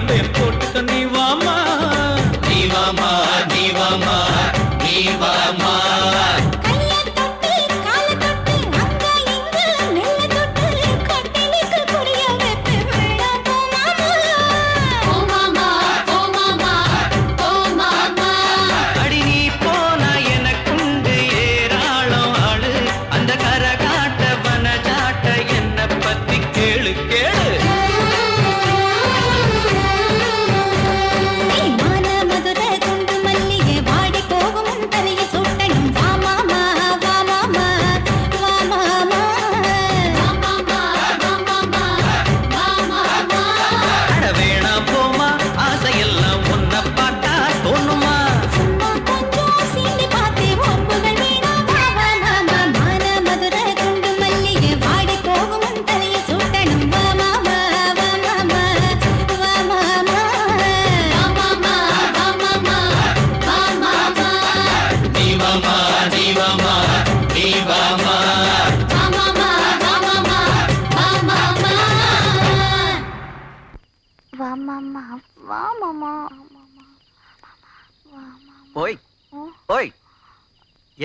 வைப்பேன் போட்டுக்க நீ வாமா நீ வாமா நீ வாமா நீ வாமா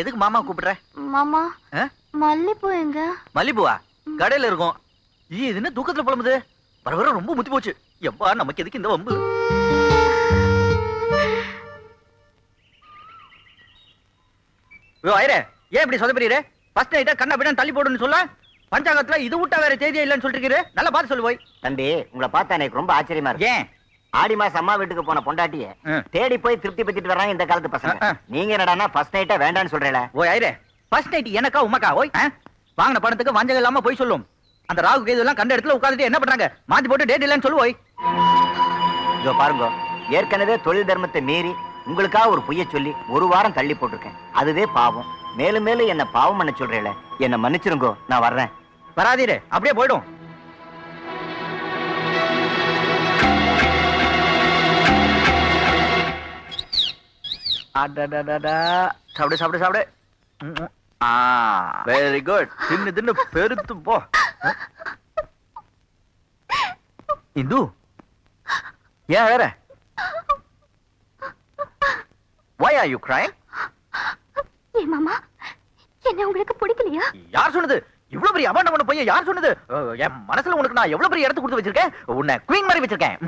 எதுக்கு மாமா கூப்பிடுற? மாமா மல்லிப்பூ எங்க? மல்லிப்பூவா? கடையில இருக்கும். இது என்ன தூக்கத்துல புலம்புது? வர வர ரொம்ப முத்தி போச்சு. எப்பா நமக்கு எதுக்கு இந்த வம்பு? ஐயரே, ஏன் இப்படி சொதப்பறீரே? ஃபர்ஸ்ட் நைட்டா கண்ணா பின்னா தள்ளி போடுன்னு சொல்ல, பஞ்சாங்கத்துல இது விட்டா வேற தேதியே இல்லைன்னு சொல்லிருக்கீரு. நல்லா பார்த்து சொல்லு போய். தம்பி, உங்களை பார்த்தா எனக்கு ரொம்ப ஆச்சரியமா இருக்கு. ஏன்? ஆடி மாசம் அம்மா வீட்டுக்கு போன பொண்டாட்டிய தேடி போய் திருப்தி பத்திட்டு வர்றாங்க இந்த காலத்து பசங்க. நீங்க என்னடானா ஃபர்ஸ்ட் நைட்டா வேண்டான்னு சொல்றீல? ஓய் ஐரே, ஃபர்ஸ்ட் நைட் எனக்கா உமக்கா? ஓய் வாங்கின பணத்துக்கு வஞ்சகம் இல்லாம போய் சொல்லும். அந்த ராகு கேது எல்லாம் கண்ட இடத்துல உட்கார்ந்துட்டு என்ன பண்றாங்க? மாத்தி போட்டு டேட் இல்லைன்னு சொல்லு போய். இதோ பாருங்க, ஏற்கனவே தொழில் தர்மத்தை மீறி உங்களுக்காக ஒரு பொய்ய சொல்லி ஒரு வாரம் தள்ளி போட்டிருக்கேன். அதுவே பாவம். மேலும் மேலும் என்ன பாவம் பண்ண சொல்றீல? என்ன மன்னிச்சிருங்கோ, நான் வர்றேன். வராதீரே, அப்படியே போயிடும். சாப்பிடு சாப்பிடு சாப்பிடு. Very good. தின்னு தின்னு பெருத்து போ. இந்து ஏன் வேற? Why are you crying? ஏ மாமா, என்ன உங்களுக்கு பிடிக்கலையா? யார் சொன்னது? இவ்வளவு பெரிய அபாண்டம் பண்ண போய் யார் சொன்னது? என் மனசுல உனக்கு நான் எவ்வளவு பெரிய இடத்து கொடுத்து வச்சிருக்கேன். உன்னை குவீன் மாதிரி வச்சிருக்கேன்.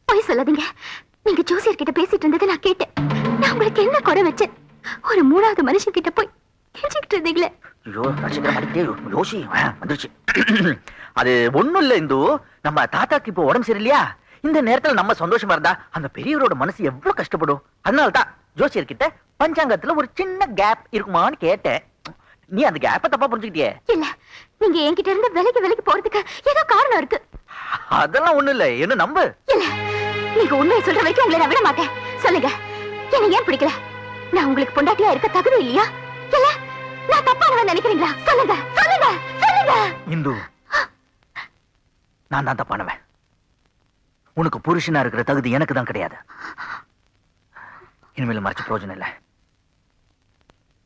போய் சொல்லாதீங்க. நீங்க ஜோசியர் கிட்ட பேசிட்டு இருந்ததை நான் கேட்டேன். நான் உங்களுக்கு என்ன குறை வச்சேன்? ஒரு மூணாவது மனுஷன் கிட்ட போய் கெஞ்சிக்கிட்டு இருந்தீங்களே. ஐயோ, ரசிகர் மாட்டிட்டே யோசி வந்துருச்சு. அது ஒண்ணும் இல்ல இந்து. நம்ம தாத்தாக்கு இப்போ உடம்பு சரியில்லையா? இந்த நேரத்துல நம்ம சந்தோஷமா இருந்தா அந்த பெரியவரோட மனசு எவ்வளவு கஷ்டப்படும். அதனாலதான் ஜோசியர் கிட்ட பஞ்சாங்கத்துல ஒரு சின்ன கேப் இருக்குமான்னு கேட்டேன். நீ அந்த கேப்ப தப்பா புரிஞ்சுக்கிட்டியே. இல்ல, நீங்க என்கிட்ட இருந்து விலைக்கு போறதுக்கு ஏதோ காரணம் இருக்கு. அதெல்லாம் ஒண்ணும் இல்ல, என்ன நம்பு. இல்ல, நீங்க உண்மையை சொல்ற வரைக்கும் உங்களை நான் விட மாட்டேன். சொல்லுங்க, என்ன ஏன் பிடிக்கல? நான் உங்களுக்கு பொண்டாட்டியா இருக்க தகுதி இல்லையா? இல்ல நான் தப்பானவன் நினைக்கிறீங்களா? சொல்லுங்க சொல்லுங்க சொல்லுங்க. இந்து, நான் தான் தப்பானவன். உனக்கு புருஷனா இருக்கிற தகுதி எனக்கு தான் கிடையாது. இனிமேல் மறைச்சு பிரயோஜனம் இல்ல.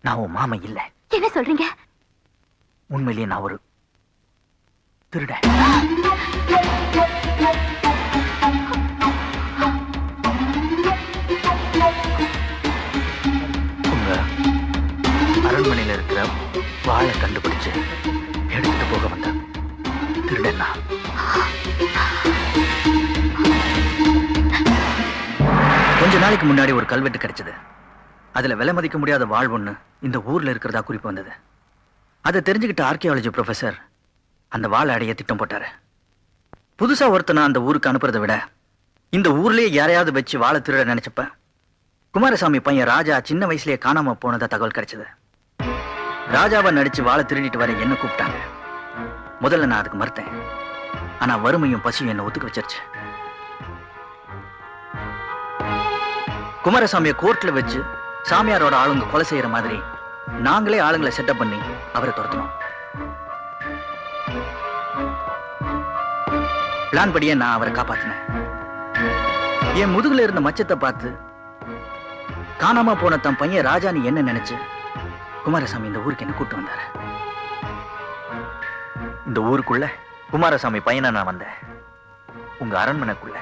நான் உன் மாமா இல்ல. என்ன சொல்றீங்க? உண்மையிலேயே நான் ஒரு திருட. உங்க அரண்மனையில இருக்கிற வாழை கண்டுபிடிச்சு எடுத்துட்டு போக வந்த திருடன் நான். கொஞ்ச நாளைக்கு முன்னாடி ஒரு கல்வெட்டு கிடைச்சது. அதுல விலை மதிக்க முடியாத வாழ் ஒண்ணு இந்த ஊர்ல இருக்கிறதா குறிப்பு வந்தது. அதை தெரிஞ்சுக்கிட்ட ஆர்கியாலஜி ப்ரொஃபசர் அந்த வாழை அடைய திட்டம் போட்டாரு. புதுசா ஒருத்தனை அந்த ஊருக்கு அனுப்புறதை விட இந்த ஊர்லயே யாரையாவது வச்சு வாழை திருட நினைச்சப்ப குமாரசாமி பையன் ராஜா சின்ன வயசுலயே காணாம போனதா தகவல் கிடைச்சது. ராஜாவை நடிச்சு வாழை திருடிட்டு வர என்ன கூப்பிட்டாங்க. முதல்ல நான் அதுக்கு மறுத்தேன். ஆனா வறுமையும் பசியும் என்ன ஒத்துக்க வச்சிருச்சு. குமாரசாமியை கோர்ட்ல வச்சு சாமியாரோட ஆளுங்க கொலை செய்யற மாதிரி நாங்களே ஆளுங்களை செட்டப் பண்ணி அவரை துரத்தணும். பிளான் படியே நான் அவரை காப்பாத்தினேன். என் முதுகுல இருந்த மச்சத்தை பார்த்து காணாம போன தன் பையன் ராஜான்னு என்ன நினைச்சு குமாரசாமி இந்த ஊருக்கு என்ன கூட்டு வந்தாரு. இந்த ஊருக்குள்ள குமாரசாமி பையனை நான் வந்தேன். உங்க அரண்மனைக்குள்ள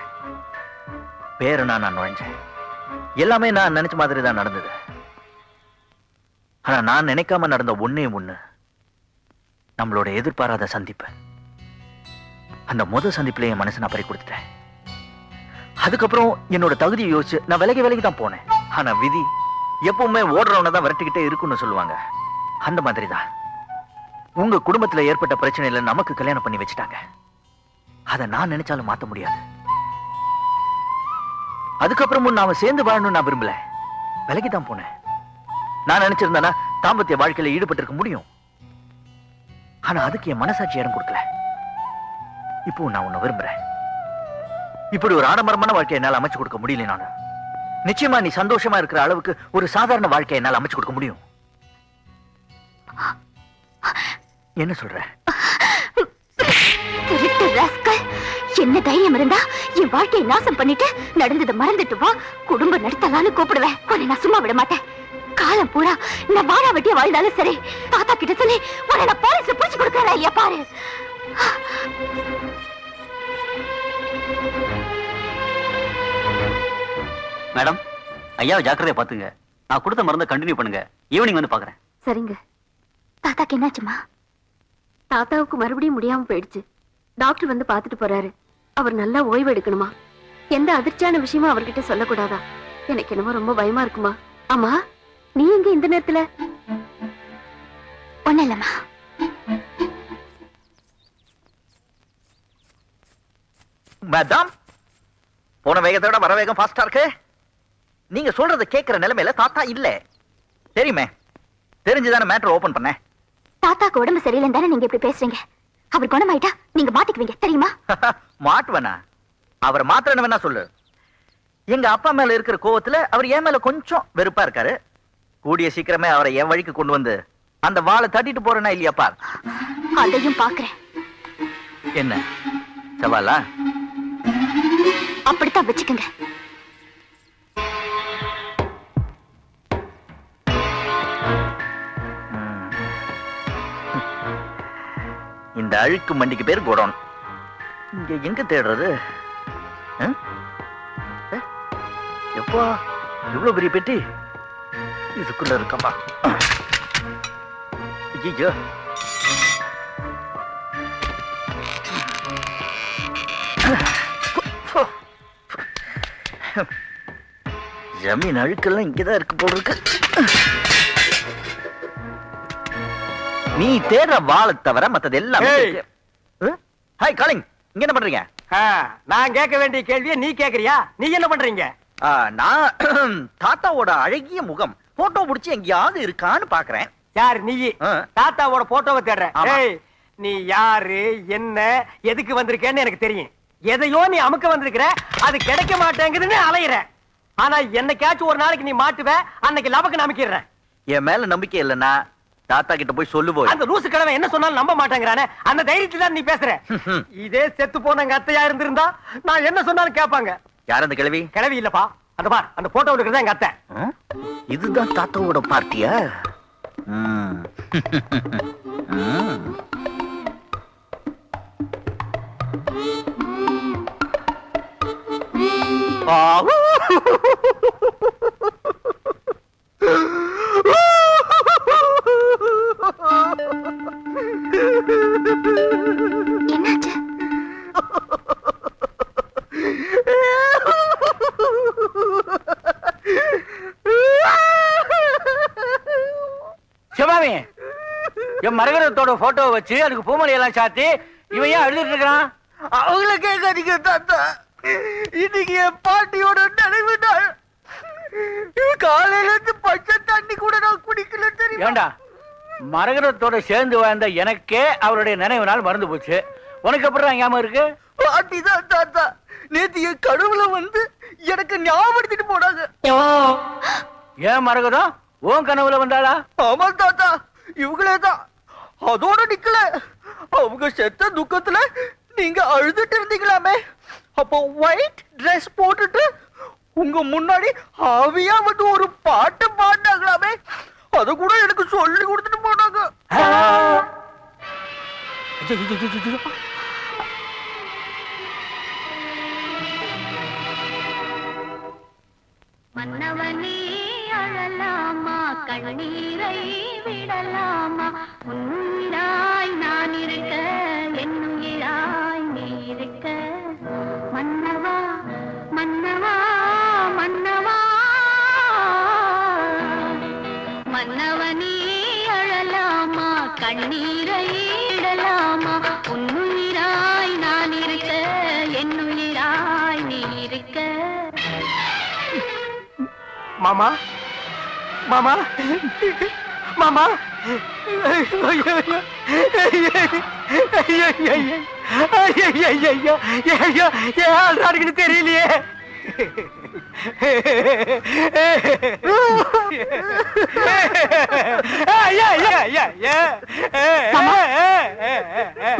பேரனா நான் நுழைஞ்சேன். எல்லாமே நான் நினைச்ச மாதிரி தான் நடந்தது. ஆனா நான் நினைக்காம நடந்த ஒண்ணே ஒண்ணு, நம்மளோட எதிர்பாராத சந்திப்பு. அந்த சந்திப்புல என் மனசை நான் பறி கொடுத்துட்டேன். அதுக்கப்புறம் என்னோட தகுதியை யோசிச்சு நான் விலகி தான் போனேன். ஆனா விதி எப்பவுமே ஓடுறவனை தான் விரட்டிக்கிட்டே இருக்குன்னு சொல்லுவாங்க. அந்த மாதிரி தான் உங்க குடும்பத்துல ஏற்பட்ட பிரச்சனையில நமக்கு கல்யாணம் பண்ணி வச்சுட்டாங்க. அதை நான் நினைச்சாலும் மாத்த முடியாது. அதுக்கப்புறமும் நாம சேர்ந்து வாழணும்னு நான் விரும்பல, விலகிதான் போனேன். நான் நினைச்சிருந்தேன்னா தாம்பத்திய வாழ்க்கையில ஈடுபட்டு இருக்க முடியும். ஆனா அதுக்கு என் மனசாட்சி இடம் கொடுக்கல. இப்போ நான் உன்னை விரும்புறேன். இப்படி ஒரு ஆடம்பரமான வாழ்க்கையை என்னால் அமைச்சு கொடுக்க முடியல. நான் நிச்சயமா நீ சந்தோஷமா இருக்கிற அளவுக்கு ஒரு சாதாரண வாழ்க்கையை என்னால் அமைச்சு கொடுக்க முடியும். என்ன சொல்ற? என்ன தைரியம் இருந்தா என் வாழ்க்கையை நாசம் பண்ணிட்டு நடந்ததை மறந்துட்டு வா, குடும்ப நடத்தலான்னு கூப்பிடுவேன். உன்னை நான் சும்மா விட மாட்டேன். காலம் பூரா நான் வாழா வெட்டிய வாழ்ந்தாலும் சரி, தாத்தா கிட்ட சொல்லி உன்னை நான் போலீஸ்ல புடிச்சு கொடுக்கறேன். ஐயா பாரு. மேடம், ஐயாவை ஜாக்கிரதையா பாத்துங்க. நான் கொடுத்த மருந்தை கண்டினியூ பண்ணுங்க. ஈவினிங் வந்து பாக்குறேன். சரிங்க. தாத்தாக்கு என்னாச்சுமா? தாத்தாவுக்கு மறுபடியும் முடியாம போயிடுச்சு. டாக்டர் வந்து பாத்துட்டு போறாரு. அவர் நல்லா ஓய்வு எடுக்கணுமா. எந்த அதிர்ச்சியான விஷயமும் அவர்கிட்ட சொல்லக்கூடாதா? எனக்கு என்னமோ ரொம்ப பயமா இருக்குமா. ஆமா, நீ எங்க இந்த நேரத்துல? ஒண்ணு இல்லம்மா. மேடம், போன வேகத்தை விட வர வேகம் ஃபாஸ்டா இருக்கு. நீங்க சொல்றத கேட்கிற நிலைமையில தாத்தா இல்ல. தெரியுமே, தெரிஞ்சுதானே மேட்டர் ஓபன் பண்ண. தாத்தாக்கு உடம்பு சரியில்லைன்னு தானே நீங்க இப்படி பேசுறீங்க. அவர் குணமாயிட்டா நீங்க மாட்டிக்குவீங்க தெரியுமா? மாட்டுவனா? அவரை மாத்திரன்னு வேணா சொல்லு. எங்க அப்பா மேல இருக்கிற கோவத்துல அவர் என் மேல கொஞ்சம் வெறுப்பா இருக்காரு. கூடிய சீக்கிரமே அவரை என் வழிக்கு கொண்டு வந்து அந்த வாளை தட்டிட்டு போறேனா இல்லையாப்பா? அதையும் பாக்குறேன். என்ன சவாலா? அப்படித்தான் வச்சுக்கங்க. இந்த அழுக்கு மண்டிக்கு பேர் கோடவுன். இங்க எங்க தேடுறது? எப்பா எவ்வளவு பெரிய பெட்டி இதுக்குள்ள இருக்கமா? ஐயோ, ஜமீன் அழுக்கெல்லாம் இங்கதான் இருக்கு போல இருக்கு. நீ தேடுற வாழை தவிர மத்தது எல்லாம். ஹாய் காலிங், இங்க என்ன பண்றீங்க? நான் கேட்க வேண்டிய கேள்வியை நீ கேக்குறியா? நீ என்ன பண்றீங்க? நான் தாத்தாவோட அழகிய முகம் போட்டோ புடிச்சு எங்கேயாவது இருக்கான்னு பாக்குறேன். யாரு நீ? தாத்தாவோட போட்டோவை தேடுற? நீ யாரு, என்ன, எதுக்கு வந்திருக்கேன்னு எனக்கு தெரியும். எதையோ நீ அமுக்க வந்திருக்கிற, அது கிடைக்க மாட்டேங்குதுன்னு அலையிற. ஆனா என்னைக்காச்சும் ஒரு நாளைக்கு நீ மாட்டுவ, அன்னைக்கு லபக்கு நம்பிக்கிறேன். என் மேல நம்பிக்கை இல்லைன்னா தாத்தா கிட்ட போய் சொல்லுவோம். அந்த லூசு கிழமை என்ன சொன்னாலும் நம்ப மாட்டேங்கிறானே, அந்த தைரியத்துல தான் நீ பேசுற. இதே செத்து போன எங்க அத்தையா இருந்திருந்தா நான் என்ன சொன்னாலும் கேட்பாங்க. யார் அந்த கிழவி? கிழவி இல்லப்பா, அந்த பார், அந்த போட்டோ இருக்கிறதா எங்க அத்தை. இதுதான் தாத்தாவோட பார்ட்டியா? என்னாச்சு? சிவாமி, என் மரகதத்தோட போட்டோ வச்சு அதுக்கு பூமலை எல்லாம் சாத்தி இவன் ஏன் அழுதுட்டு இருக்கிறான்? அவங்கள கேட்காதீங்க தாத்தா. இன்னைக்கு என் பாட்டியோட நினைவு நாள். காலையில இருந்து பச்சை தண்ணி கூட நான் குடிக்கல தெரியும். ஏண்டா, மரகதத்தோட சேர்ந்து வாழ்ந்த எனக்கே அவருடைய நினைவு நாள் மறந்து போச்சு. உனக்கு அப்புறம் ஞாபகம் இருக்கு? பாட்டி தான் தாத்தா நேத்து என் கனவுல வந்து எனக்கு ஞாபகப்படுத்திட்டு போனாங்க. ஏன் மரகதம் உன் கனவுல வந்தாளா? ஆமா தாத்தா, இவங்களே தான். அதோட நிக்கல, அவங்க செத்த துக்கத்துல நீங்க அழுதுட்டு இருந்தீங்களாமே, அப்போ ஒயிட் ட்ரெஸ் போட்டுட்டு உங்க முன்னாடி ஆவியா வந்து ஒரு பாட்டு பாடினாங்களாமே, அத கூட எனக்கு சொல்லி கொடுத்துட்டு போனாங்க. மன்னவனே அழலாமா கண்ணீரை விடலாமா உன்னிராய் நான் இருக்க என்னுயிராய் நீ இருக்க மன்னவா மன்னவா மன்னவா மன்னவனே அழலாமா கண்ணீரை விடலாமா உன்னுயிராய் நான் இருக்க என்னுயிராய் நீ இருக்க மாமா மாமா மாமா யாருக்கு தெரியலையே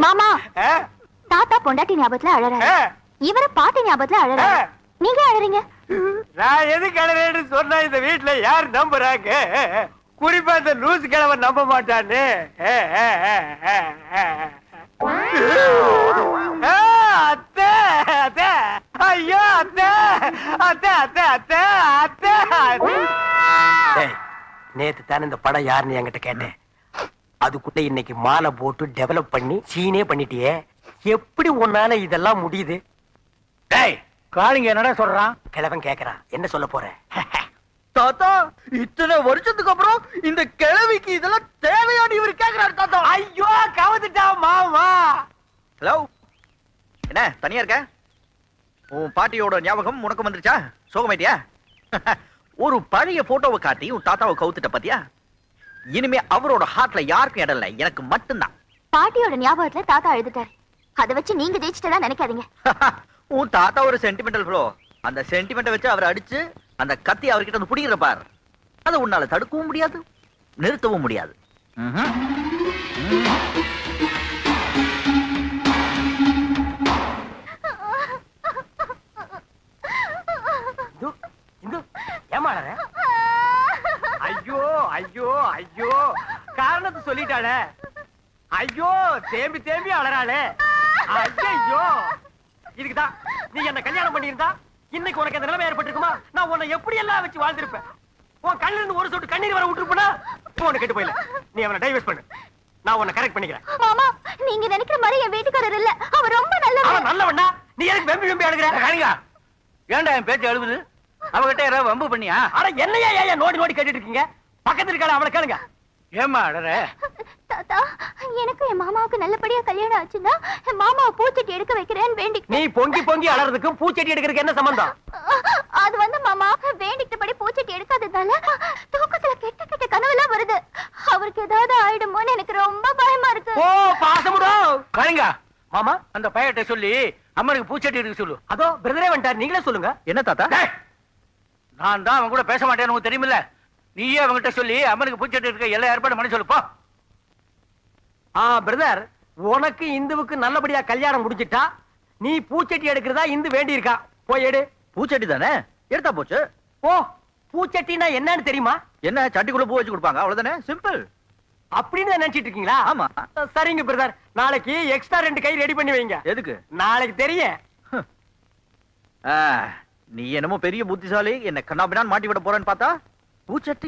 மாமா தாத்தா பொண்டாட்டி ஞாபகத்துல அழறாரு இவர பாட்டி ஞாபகத்துல அழறாரு நீங்க அழறீங்க நான் எதுக்கு அழறேன்னு சொன்னா இந்த வீட்டுல யார் நம்புறாங்க குறிப்பா இந்த லூசு கிழவன் நம்ப மாட்டான்னு அத்தை அத்தை ஐயோ அத்தை அத்தை அத்தை அத்தை அத்தை நேத்து தானே இந்த படம் யாருன்னு என்கிட்ட கேட்டேன் அதுக்குள்ள இன்னைக்கு மாலை போட்டு டெவலப் பண்ணி சீனே பண்ணிட்டியே எப்படி உன்னால இதெல்லாம் முடியுது டேய் காளிங்க என்னடா சொல்றான்? கிழவன் கேக்குறான் என்ன சொல்ல போற தாத்தா இத்தனை வருஷத்துக்கு அப்புறம் இந்த கிழவிக்கு இதெல்லாம் தேவையான இவர் கேக்குறாரு தாத்தா. ஐயோ கவுந்துட்டா மாமா. ஹலோ என்ன தனியா இருக்க? உன் பாட்டியோட ஞாபகம் உனக்கு வந்துருச்சா? சோகமாயிட்டியா? ஒரு பழைய போட்டோவை காட்டி உன் தாத்தாவை கவுத்துட்ட பாத்தியா? இனிமே அவரோட ஹார்ட்ல யாருக்கும் இடம் இல்லை, எனக்கு மட்டும்தான். பாட்டியோட ஞாபகத்துல தாத்தா அழுதுட்டாரு. அதை வச்சு நீங்க ஜெயிச்சிட்டதா நினைக்காதீங்க. உன் தாத்தா ஒரு சென்டிமெண்டல் ஃப்ளோ. அந்த சென்டிமெண்ட்டை வச்சு அவரை அடிச்சு அந்த கத்தி அவர்கிட்ட வந்து பிடிக்கிற பார். அதை உன்னால தடுக்கவும் முடியாது, நிறுத்தவும் முடியாது. ஏமாளற? ஐயோ ஐயோ ஐயோ காரணத்தை சொல்லிட்டாளே. ஐயோ தேம்பி தேம்பி அழறாளே. ஐயோ இதுக்குதான் நீ என்ன கல்யாணம் பண்ணியிருந்தா இன்னைக்கு உனக்கு அந்த நிலைமை ஏற்பட்டிருக்குமா? நான் உன்னை எப்படி எல்லாம் வச்சு வாழ்ந்திருப்பேன். உன் கண்ணில இருந்து ஒரு சொட்டு கண்ணீர் வர விட்டுருப்பா. போன கெட்டு போயில நீ அவனை டைவர்ஸ் பண்ணு. நான் உன்னை கரெக்ட் பண்ணிக்கிறேன். மாமா நீங்க நினைக்கிற மாதிரி என் வீட்டுக்காரர் இல்ல, அவர் ரொம்ப நல்லவர். அவன் நல்லவனா? நீ எதுக்கு வெம்பி வெம்பி அழுகிற? கணிகா ஏன்டா என் பேச்சு அழுகுது? அவகிட்ட யாராவது வம்பு பண்ணியா? அட என்னையா ஏன் நோடி நோடி கேட்டுட்டு இருக்கீங்க? பக்கத்துல இருக்காள அவளை கேளுங்க. ஏமா அழற? தாத்தா எனக்கு என் மாமாவுக்கு நல்லபடியா கல்யாணம் ஆச்சுன்னா மாமாவை பூச்செட்டி எடுக்க வைக்கிறேன்னு வேண்டி. நீ பொங்கி பொங்கி அலறதுக்கும் பூச்செடி எடுக்கிறதுக்கு என்ன சம்பந்தம்? அது வந்து மாமா வேண்டிக்கிட்டபடி பூச்செட்டி எடுக்காததால தூக்கத்துல கெட்ட கெட்ட கனவெல்லாம் வருது. அவருக்கு ஏதாவது ஆயிடுமோன்னு எனக்கு ரொம்ப பயமா இருக்கு. ஓ பாசமுடோ கணிகா மாமா அந்த பையட்ட சொல்லி அம்மனுக்கு பூச்செட்டி எடுக்க சொல்லு. அதோ பிரதரே வந்துட்டார், நீங்களே சொல்லுங்க. என்ன தாத்தா? நான் தான் அவன் கூட பேச மாட்டேன்னு உனக்கு தெரியுமில்ல. நீயே அவங்ககிட்ட சொல்லி அம்மனுக்கு பூச்செட்டி எடுக்க எல்லா ஏற்பாடு பண்ணி சொல்லுப்பா. பிரதர் உனக்கு இந்துவுக்கு நல்லபடியா கல்யாணம் முடிஞ்சிட்டா நீ பூச்செட்டி எடுக்கிறதா இந்து வேண்டி இருக்கா. போய் எடு. பூச்செட்டி தானே எடுத்தா போச்சு. ஓ பூச்செட்டினா என்னன்னு தெரியுமா? என்ன சட்டிக்குள்ள பூ வச்சு கொடுப்பாங்க அவ்வளவுதானே, சிம்பிள். அப்படின்னு நினைச்சிட்டு இருக்கீங்களா? ஆமா. சரிங்க பிரதர், நாளைக்கு எக்ஸ்ட்ரா 2 கை ரெடி பண்ணி வைங்க. எதுக்கு? நாளைக்கு தெரியும். நீ என்னமோ பெரிய புத்திசாலி, என்ன கண்ணாபின்னான்னு மாட்டி விட போறேன்னு பார்த்தா பூச்சட்டி